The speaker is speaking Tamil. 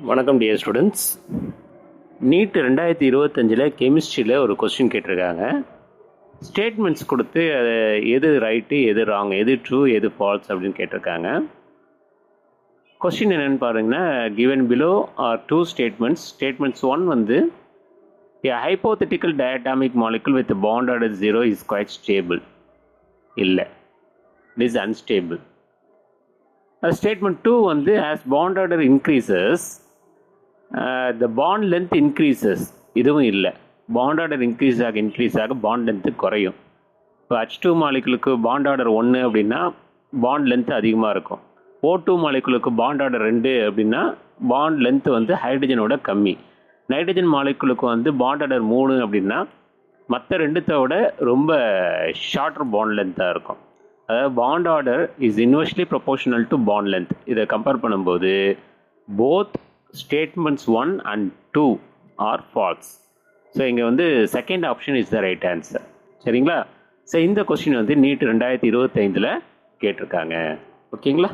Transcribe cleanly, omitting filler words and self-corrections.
வணக்கம் டியர் ஸ்டூடெண்ட்ஸ். நீட் 2025 கெமிஸ்ட்ரியில் ஒரு கொஸ்டின் கேட்டிருக்காங்க. ஸ்டேட்மெண்ட்ஸ் கொடுத்து அது எது ரைட்டு, எது ராங், எது ட்ரூ, எது ஃபால்ஸ் அப்படின்னு கேட்டிருக்காங்க. கொஸ்டின் என்னென்னு பாருங்கன்னா, given below are two statements. Statements 1 வந்து a hypothetical diatomic molecule with a bond order 0 is quite stable. இல்லை, it is unstable. Statement 2 வந்து as bond order increases the bond length increases. இதுவும் இல்லை, bond order increase ஆக bond length குறையும். இப்போ H2 மாலிகுலுக்கு bond order 1 அப்படின்னா bond length அதிகமாக இருக்கும். O2 மாலிகுலுக்கு bond order 2 அப்படின்னா bond length வந்து ஹைட்ரஜனோட கம்மி. நைட்ரஜன் மாலிகுலுக்கு வந்து bond order 3 அப்படின்னா மற்ற ரெண்டுத்தோட ரொம்ப ஷார்ட்டர் bond length-ஆக இருக்கும். அதாவது bond order is inversely proportional to bond length. இதை கம்பேர் பண்ணும்போது both statements 1 and 2 or false. So இங்கே வந்து second option is the right answer. சரிங்களா? ஸோ இந்த கொஸ்டின் வந்து நீட் 2025 கேட்டிருக்காங்க. ஓகேங்களா?